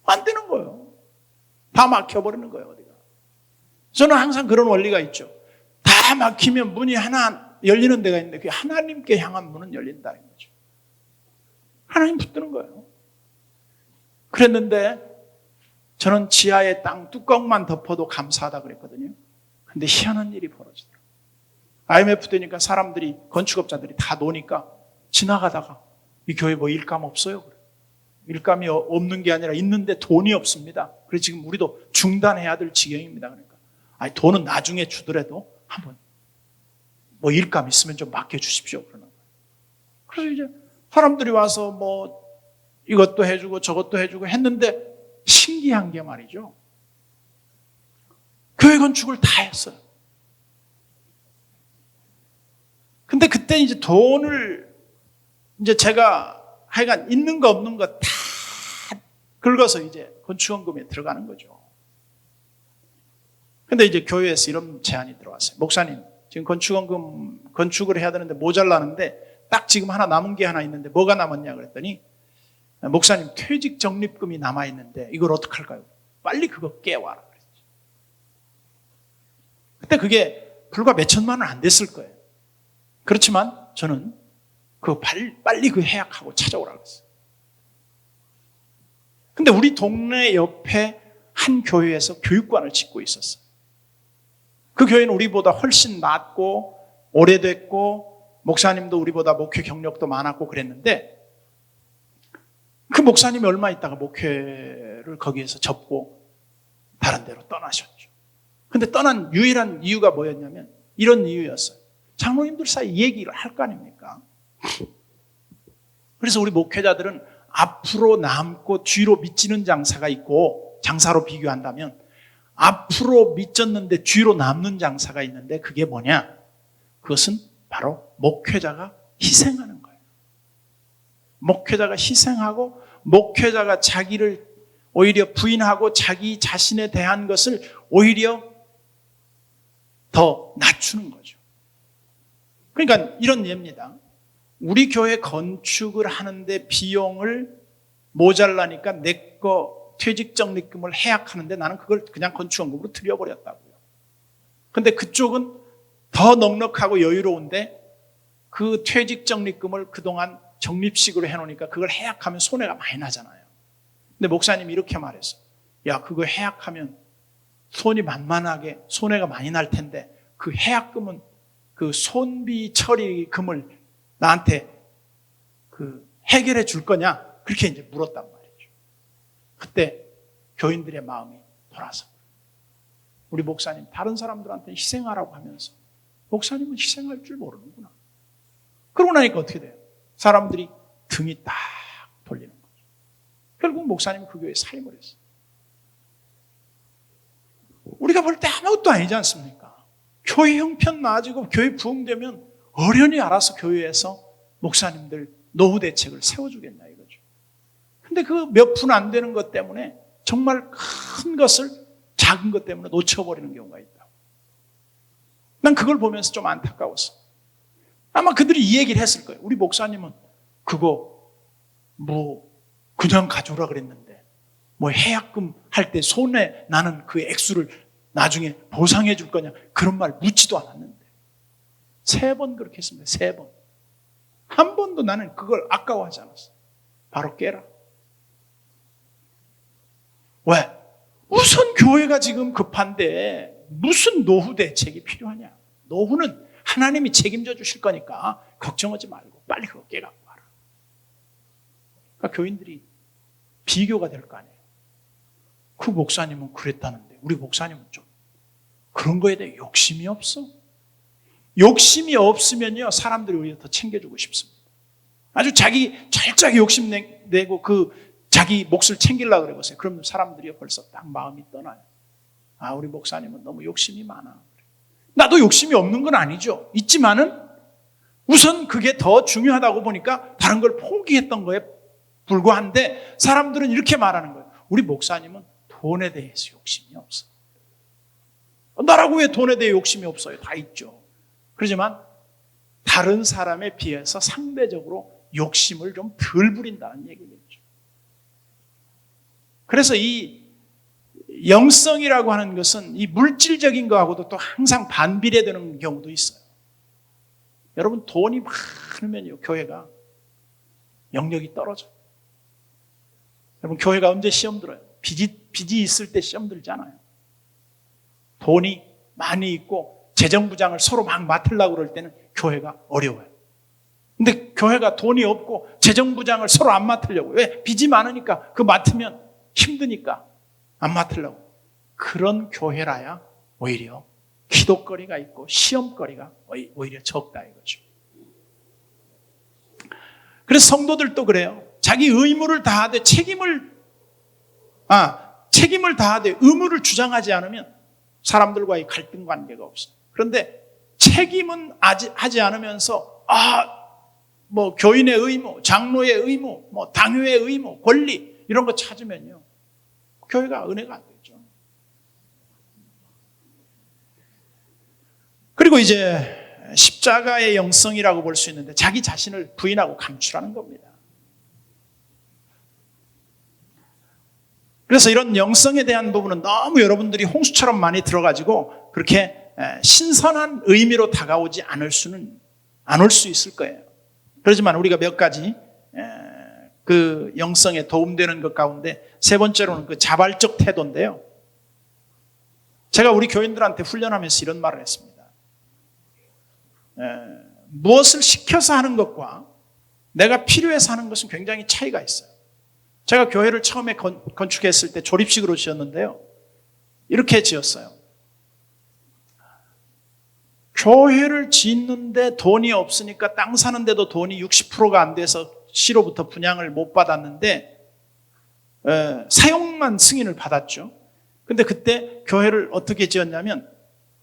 안 되는 거예요. 다 막혀버리는 거예요 어디가. 저는 항상 그런 원리가 있죠. 다 막히면 문이 하나 열리는 데가 있는데 그게 하나님께 향한 문은 열린다는 거죠. 하나님 붙드는 거예요. 그랬는데 저는 지하에 땅 뚜껑만 덮어도 감사하다 그랬거든요. 근데 희한한 일이 벌어지더라고요. IMF 되니까 사람들이 건축업자들이 다 노니까 지나가다가 이 교회 뭐 일감 없어요? 그래요. 일감이 없는 게 아니라 있는데 돈이 없습니다. 그래서 지금 우리도 중단해야 될 지경입니다. 그러니까 아니 돈은 나중에 주더라도 한번 뭐 일감 있으면 좀 맡겨주십시오. 그러는 거예요. 그래서 이제 사람들이 와서 뭐 이것도 해주고 저것도 해주고 했는데 신기한 게 말이죠. 교회 건축을 다 했어요. 근데 그때 이제 돈을 이제 제가 하여간 있는 거 없는 거 다 긁어서 이제 건축원금에 들어가는 거죠. 근데 이제 교회에서 이런 제안이 들어왔어요. 목사님, 지금 건축원금 건축을 해야 되는데 모자라는데 딱 지금 하나 남은 게 하나 있는데 뭐가 남았냐 그랬더니 목사님 퇴직 적립금이 남아있는데 이걸 어떡할까요? 빨리 그거 깨와라 그랬죠. 그때 그게 불과 몇 천만 원 안 됐을 거예요. 그렇지만 저는 빨리 그 해약하고 찾아오라 그랬어요. 근데 우리 동네 옆에 한 교회에서 교육관을 짓고 있었어요. 그 교회는 우리보다 훨씬 낫고 오래됐고 목사님도 우리보다 목회 경력도 많았고 그랬는데 그 목사님이 얼마 있다가 목회를 거기에서 접고 다른 데로 떠나셨죠. 근데 떠난 유일한 이유가 뭐였냐면 이런 이유였어요. 장로님들 사이 얘기를 할 거 아닙니까? 그래서 우리 목회자들은 앞으로 남고 뒤로 미치는 장사가 있고 장사로 비교한다면 앞으로 미쳤는데 뒤로 남는 장사가 있는데 그게 뭐냐? 그것은 바로 목회자가 희생하는 거예요. 목회자가 희생하고 목회자가 자기를 오히려 부인하고 자기 자신에 대한 것을 오히려 더 낮추는 거죠. 그러니까 이런 예입니다. 우리 교회 건축을 하는데 비용을 모자라니까 내 거 퇴직적립금을 해약하는데 나는 그걸 그냥 건축원금으로 들여버렸다고요. 근데 그쪽은 더 넉넉하고 여유로운데 그 퇴직적립금을 그동안 적립식으로 해놓으니까 그걸 해약하면 손해가 많이 나잖아요. 근데 목사님이 이렇게 말했어. 야, 그거 해약하면 손이 만만하게 손해가 많이 날 텐데 그 해약금은 그 손비 처리금을 나한테 그 해결해 줄 거냐? 그렇게 이제 물었단 말이죠. 그때 교인들의 마음이 돌아서 우리 목사님 다른 사람들한테 희생하라고 하면서 목사님은 희생할 줄 모르는구나. 그러고 나니까 어떻게 돼요? 사람들이 등이 딱 돌리는 거죠. 결국 목사님은 그 교회에 사임을 했어요. 우리가 볼 때 아무것도 아니지 않습니까? 교회 형편 나아지고 교회 부흥되면 어련히 알아서 교회에서 목사님들 노후 대책을 세워주겠냐 이거죠. 근데 그 몇 푼 안 되는 것 때문에 정말 큰 것을 작은 것 때문에 놓쳐버리는 경우가 있다. 난 그걸 보면서 좀 안타까웠어. 아마 그들이 이 얘기를 했을 거예요. 우리 목사님은 그거 그냥 가져오라 그랬는데 해약금 할 때 손에 나는 그 액수를 나중에 보상해 줄 거냐 그런 말 묻지도 않았는데 3번 그렇게 했습니다. 3번. 한 번도 나는 그걸 아까워하지 않았어. 바로 깨라. 왜? 우선 교회가 지금 급한데 무슨 노후 대책이 필요하냐. 노후는 하나님이 책임져 주실 거니까 걱정하지 말고 빨리 그거 깨갖고 와라. 그러니까 교인들이 비교가 될 거 아니에요. 그 목사님은 그랬다는데 우리 목사님은 좀 그런 거에 대해 욕심이 없어. 욕심이 없으면요 사람들이 오히려 더 챙겨주고 싶습니다. 아주 자기 철저하게 욕심내고 자기 몫을 챙기려고 그래보세요. 그러면 사람들이 벌써 딱 마음이 떠나요. 아, 우리 목사님은 너무 욕심이 많아. 나도 욕심이 없는 건 아니죠. 있지만은 우선 그게 더 중요하다고 보니까 다른 걸 포기했던 거에 불과한데 사람들은 이렇게 말하는 거예요. 우리 목사님은 돈에 대해서 욕심이 없어. 나라고 왜 돈에 대해 욕심이 없어요? 다 있죠. 그렇지만 다른 사람에 비해서 상대적으로 욕심을 좀 덜 부린다는 얘기겠죠. 그래서 이 영성이라고 하는 것은 이 물질적인 거하고도 또 항상 반비례되는 경우도 있어요. 여러분 돈이 많으면요 교회가 영역이 떨어져요. 여러분 교회가 언제 시험 들어요? 빚이 있을 때 시험 들잖아요. 돈이 많이 있고 재정부장을 서로 막 맡으려고 그럴 때는 교회가 어려워요. 근데 교회가 돈이 없고 재정부장을 서로 안 맡으려고. 왜? 빚이 많으니까 그 맡으면 힘드니까 안 맡으려고. 그런 교회라야 오히려 기도거리가 있고 시험거리가 오히려 적다 이거죠. 그래서 성도들도 그래요. 자기 의무를 다하되 책임을 다하되 의무를 주장하지 않으면 사람들과의 갈등 관계가 없어요. 그런데 책임은 하지 않으면서 교인의 의무, 장로의 의무, 당회의 의무, 권리 이런 거 찾으면요 교회가 은혜가 안 되죠. 그리고 이제 십자가의 영성이라고 볼 수 있는데 자기 자신을 부인하고 감추라는 겁니다. 그래서 이런 영성에 대한 부분은 너무 여러분들이 홍수처럼 많이 들어가지고 그렇게 신선한 의미로 다가오지 않을 수 있을 거예요. 그렇지만 우리가 몇 가지 그 영성에 도움되는 것 가운데 3번째로는 그 자발적 태도인데요. 제가 우리 교인들한테 훈련하면서 이런 말을 했습니다. 무엇을 시켜서 하는 것과 내가 필요해서 하는 것은 굉장히 차이가 있어요. 제가 교회를 처음에 건축했을 때 조립식으로 지었는데요. 이렇게 지었어요. 교회를 짓는데 돈이 없으니까 땅 사는데도 돈이 60%가 안 돼서 시로부터 분양을 못 받았는데 사용만 승인을 받았죠. 근데 그때 교회를 어떻게 지었냐면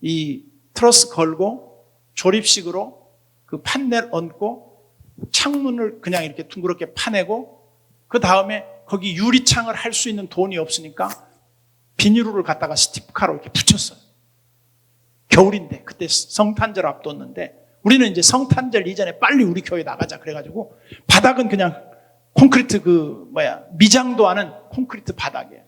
이 트러스 걸고 조립식으로 그 판넬 얹고 창문을 그냥 이렇게 둥그렇게 파내고 그 다음에 거기 유리창을 할 수 있는 돈이 없으니까 비닐을 갖다가 스티프카로 이렇게 붙였어요. 겨울인데 그때 성탄절 앞뒀는데 우리는 이제 성탄절 이전에 빨리 우리 교회 나가자 그래가지고 바닥은 그냥 콘크리트 미장도 하는 콘크리트 바닥이에요.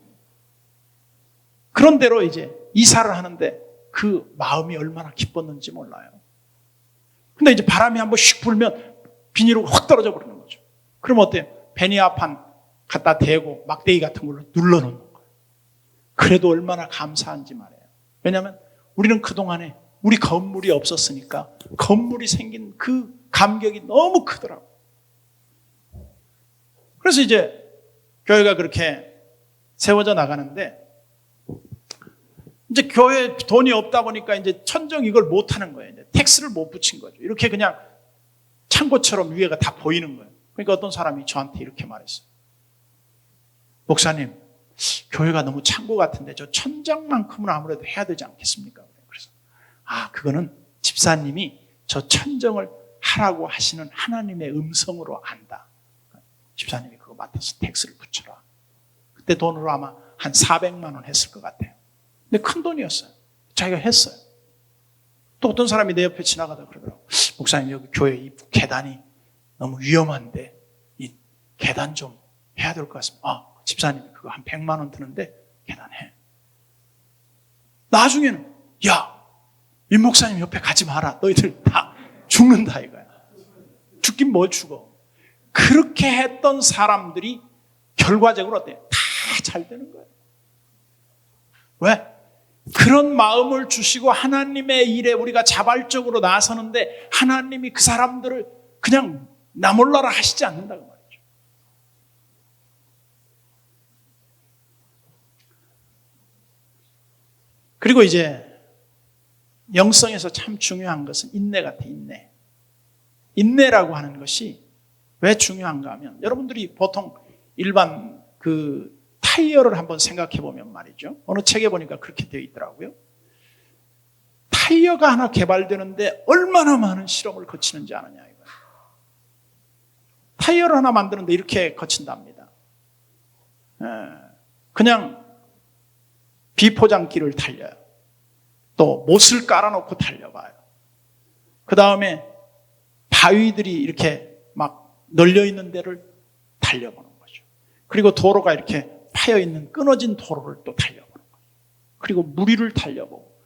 그런대로 이제 이사를 하는데 그 마음이 얼마나 기뻤는지 몰라요. 근데 이제 바람이 한번 슉 불면 비닐이 확 떨어져 버리는 거죠. 그럼 어때요? 베니아판 갖다 대고 막대기 같은 걸로 눌러놓는 거예요. 그래도 얼마나 감사한지 말이에요. 왜냐하면 우리는 그동안에 우리 건물이 없었으니까 건물이 생긴 그 감격이 너무 크더라고요. 그래서 이제 교회가 그렇게 세워져 나가는데 이제 교회 돈이 없다 보니까 이제 천정 이걸 못 하는 거예요. 이제 텍스를 못 붙인 거죠. 이렇게 그냥 창고처럼 위에가 다 보이는 거예요. 그러니까 어떤 사람이 저한테 이렇게 말했어요. 목사님, 교회가 너무 창고 같은데 저 천장만큼은 아무래도 해야 되지 않겠습니까? 그래서 그거는 집사님이 저 천정을 하라고 하시는 하나님의 음성으로 안다. 집사님이 그거 맡아서 텍스를 붙여라. 그때 돈으로 아마 한 400만 원 했을 것 같아요. 근데 큰 돈이었어요. 자기가 했어요. 또 어떤 사람이 내 옆에 지나가다 그러더라고요. 목사님, 여기 교회 이 계단이 너무 위험한데 이 계단 좀 해야 될 것 같습니다. 집사님이 그거 한 100만 원 드는데 계단해. 나중에는 야, 임 목사님 옆에 가지 마라. 너희들 다 죽는다 이거야. 죽긴 뭘 죽어. 그렇게 했던 사람들이 결과적으로 어때요? 다 잘 되는 거예요. 왜? 그런 마음을 주시고 하나님의 일에 우리가 자발적으로 나서는데 하나님이 그 사람들을 그냥 나 몰라라 하시지 않는다고 말이죠. 그리고 이제 영성에서 참 중요한 것은 인내 같아, 인내. 인내라고 하는 것이 왜 중요한가 하면 여러분들이 보통 일반 타이어를 한번 생각해 보면 말이죠. 어느 책에 보니까 그렇게 되어 있더라고요. 타이어가 하나 개발되는데 얼마나 많은 실험을 거치는지 아느냐 이거예요. 타이어를 하나 만드는데 이렇게 거친답니다. 그냥 비포장기를 달려요. 또 못을 깔아놓고 달려봐요. 그 다음에 바위들이 이렇게 막 널려있는 데를 달려보는 거죠. 그리고 도로가 이렇게 파여있는 끊어진 도로를 또 달려보는 거죠. 그리고 무리를 달려보고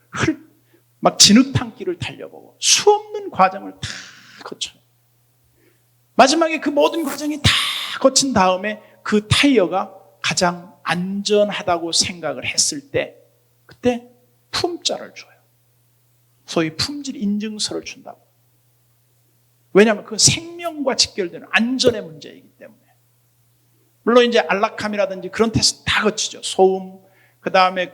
막 진흙탕길을 달려보고 수없는 과정을 다 거쳐요. 마지막에 그 모든 과정이 다 거친 다음에 그 타이어가 가장 안전하다고 생각을 했을 때 그때 품자를 줘요. 소위 품질 인증서를 준다고. 왜냐하면 그 생명과 직결되는 안전의 문제이기 때문에. 물론 이제 안락함이라든지 그런 테스트 다 거치죠. 소음, 그 다음에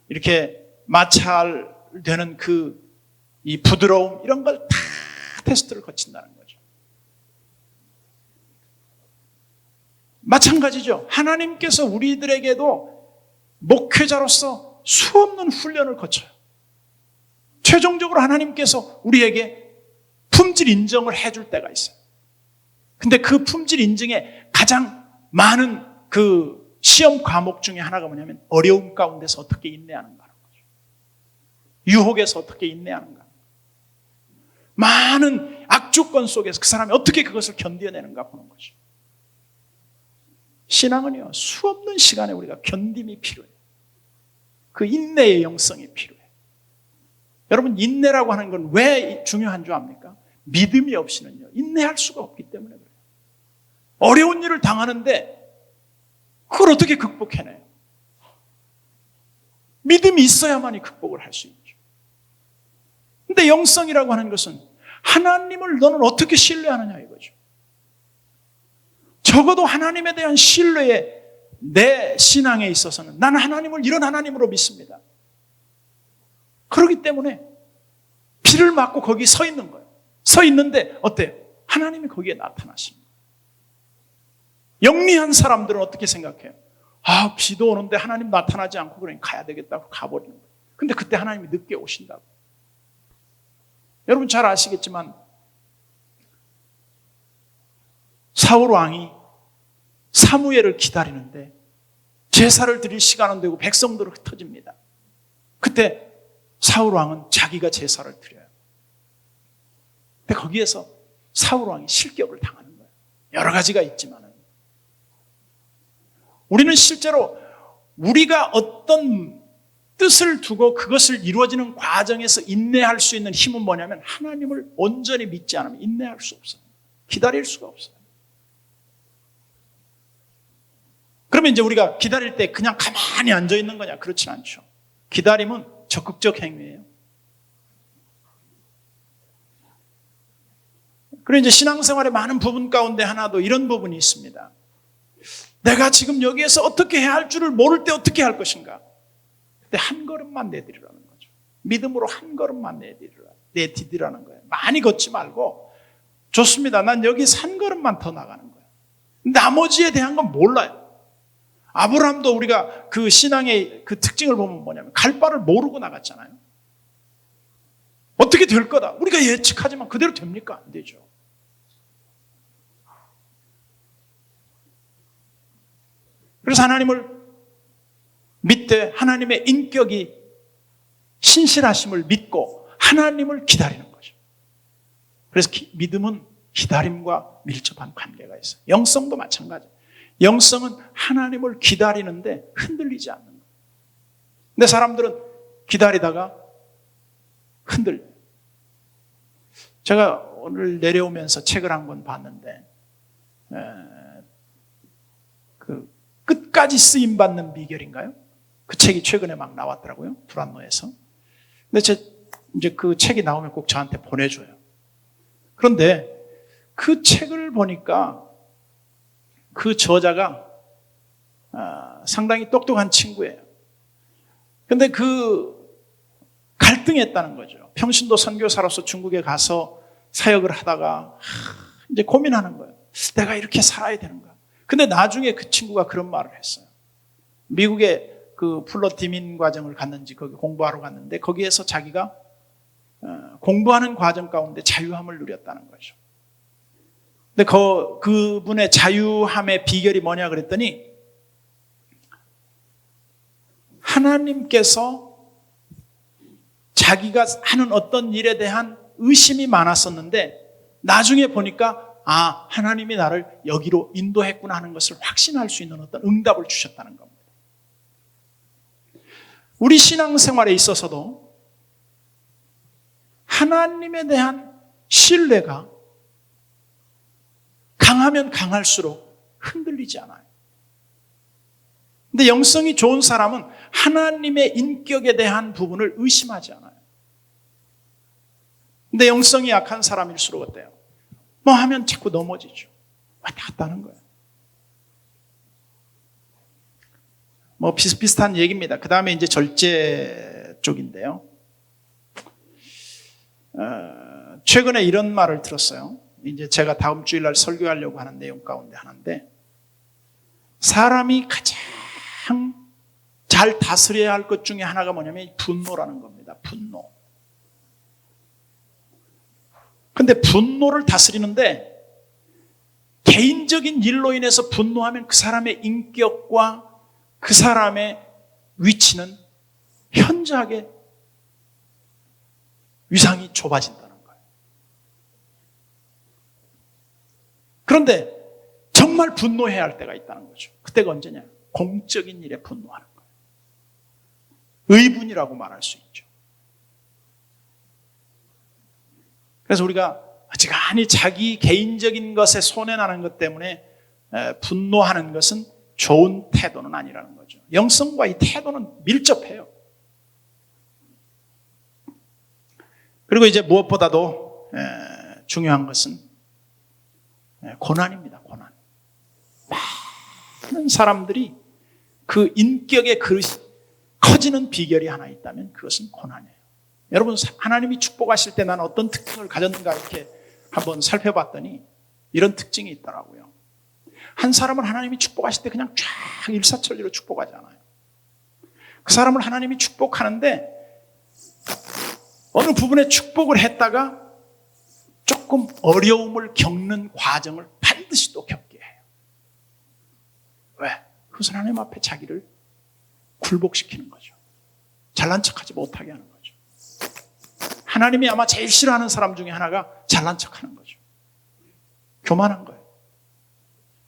이렇게 마찰되는 이 부드러움, 이런 걸 다 테스트를 거친다는 거죠. 마찬가지죠. 하나님께서 우리들에게도 목회자로서 수없는 훈련을 거쳐요. 최종적으로 하나님께서 우리에게 품질 인정을 해줄 때가 있어요. 근데 그 품질 인증에 가장 많은 시험 과목 중에 하나가 뭐냐면 어려움 가운데서 어떻게 인내하는가 하는 거죠. 유혹에서 어떻게 인내하는가. 많은 악조건 속에서 그 사람이 어떻게 그것을 견뎌내는가 보는 거죠. 신앙은요, 수없는 시간에 우리가 견딤이 필요해요. 그 인내의 영성이 필요해요. 여러분, 인내라고 하는 건 왜 중요한 줄 압니까? 믿음이 없이는요, 인내할 수가 없기 때문에 그래요. 어려운 일을 당하는데 그걸 어떻게 극복해내요? 믿음이 있어야만이 극복을 할 수 있죠. 근데 영성이라고 하는 것은 하나님을 너는 어떻게 신뢰하느냐 이거죠. 적어도 하나님에 대한 신뢰에 내 신앙에 있어서는 나는 하나님을 이런 하나님으로 믿습니다. 그렇기 때문에 비를 맞고 거기 서 있는 거예요. 서 있는데 어때요? 하나님이 거기에 나타나십니다. 영리한 사람들은 어떻게 생각해요? 비도 오는데 하나님 나타나지 않고 그러니 가야 되겠다고 가버리는 거예요. 근데 그때 하나님이 늦게 오신다고. 여러분 잘 아시겠지만 사울 왕이 사무엘을 기다리는데 제사를 드릴 시간은 되고 백성들은 흩어집니다. 그때 사울 왕은 자기가 제사를 드려요. 근데 거기에서 사울 왕이 실격을 당하는 거예요. 여러 가지가 있지만은 우리는 실제로 우리가 어떤 뜻을 두고 그것을 이루어지는 과정에서 인내할 수 있는 힘은 뭐냐면 하나님을 온전히 믿지 않으면 인내할 수 없어요. 기다릴 수가 없어요. 그러면 이제 우리가 기다릴 때 그냥 가만히 앉아 있는 거냐? 그렇진 않죠. 기다림은 적극적 행위예요. 그리고 이제 신앙생활의 많은 부분 가운데 하나도 이런 부분이 있습니다. 내가 지금 여기에서 어떻게 해야 할 줄을 모를 때 어떻게 할 것인가? 근데 한 걸음만 내디디라는 거죠. 믿음으로 한 걸음만 내디디라는 거예요. 많이 걷지 말고, 좋습니다. 난 여기서 한 걸음만 더 나가는 거예요. 나머지에 대한 건 몰라요. 아브라함도 우리가 그 신앙의 그 특징을 보면 뭐냐면 갈 바를 모르고 나갔잖아요. 어떻게 될 거다. 우리가 예측하지만 그대로 됩니까? 안 되죠. 그래서 하나님을 믿되 하나님의 인격이 신실하심을 믿고 하나님을 기다리는 거죠. 그래서 믿음은 기다림과 밀접한 관계가 있어요. 영성도 마찬가지예요. 영성은 하나님을 기다리는데 흔들리지 않는 거예요. 근데 사람들은 기다리다가 흔들려요. 제가 오늘 내려오면서 책을 한 권 봤는데 그 끝까지 쓰임받는 비결인가요? 그 책이 최근에 막 나왔더라고요. 불안노에서. 근데 이제 그 책이 나오면 꼭 저한테 보내줘요. 그런데 그 책을 보니까 그 저자가 상당히 똑똑한 친구예요. 그런데 갈등했다는 거죠. 평신도 선교사로서 중국에 가서 사역을 하다가 이제 고민하는 거예요. 내가 이렇게 살아야 되는가? 근데 나중에 그 친구가 그런 말을 했어요. 미국에 그 플러티민 과정을 갔는지 거기 공부하러 갔는데 거기에서 자기가 공부하는 과정 가운데 자유함을 누렸다는 거죠. 근데 그분의 자유함의 비결이 뭐냐 그랬더니 하나님께서 자기가 하는 어떤 일에 대한 의심이 많았었는데 나중에 보니까 하나님이 나를 여기로 인도했구나 하는 것을 확신할 수 있는 어떤 응답을 주셨다는 겁니다. 우리 신앙생활에 있어서도 하나님에 대한 신뢰가 강하면 강할수록 흔들리지 않아요. 근데 영성이 좋은 사람은 하나님의 인격에 대한 부분을 의심하지 않아요. 근데 영성이 약한 사람일수록 어때요? 뭐 하면 자꾸 넘어지죠. 왔다 갔다 하는 거예요. 뭐 비슷비슷한 얘기입니다. 그 다음에 이제 절제 쪽인데요. 최근에 이런 말을 들었어요. 이제 제가 다음 주일날 설교하려고 하는 내용 가운데 하나인데, 사람이 가장 잘 다스려야 할 것 중에 하나가 뭐냐면 분노라는 겁니다. 분노. 근데 분노를 다스리는데 개인적인 일로 인해서 분노하면 그 사람의 인격과 그 사람의 위치는 현저하게 위상이 좁아진다는 거예요. 그런데 정말 분노해야 할 때가 있다는 거죠. 그때가 언제냐? 공적인 일에 분노하는 거예요. 의분이라고 말할 수 있죠. 그래서 우리가 어지간히 자기 개인적인 것에 손해나는 것 때문에 분노하는 것은 좋은 태도는 아니라는 거죠. 영성과 이 태도는 밀접해요. 그리고 이제 무엇보다도 중요한 것은 고난입니다. 고난. 많은 사람들이 그 인격의 그릇이 커지는 비결이 하나 있다면 그것은 고난이에요. 여러분, 하나님이 축복하실 때 나는 어떤 특징을 가졌는가 이렇게 한번 살펴봤더니 이런 특징이 있더라고요. 한 사람을 하나님이 축복하실 때 그냥 쫙 일사천리로 축복하지 않아요. 그 사람을 하나님이 축복하는데 어느 부분에 축복을 했다가 조금 어려움을 겪는 과정을 반드시 또 겪게 해요. 왜? 그것은 하나님 앞에 자기를 굴복시키는 거죠. 잘난 척하지 못하게 하는 거죠. 하나님이 아마 제일 싫어하는 사람 중에 하나가 잘난 척하는 거죠. 교만한 거예요.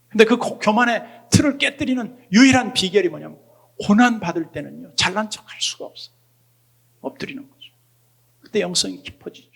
근데 그 교만의 틀을 깨뜨리는 유일한 비결이 뭐냐면 고난 받을 때는요, 잘난 척할 수가 없어요. 엎드리는 거죠. 그때 영성이 깊어지죠.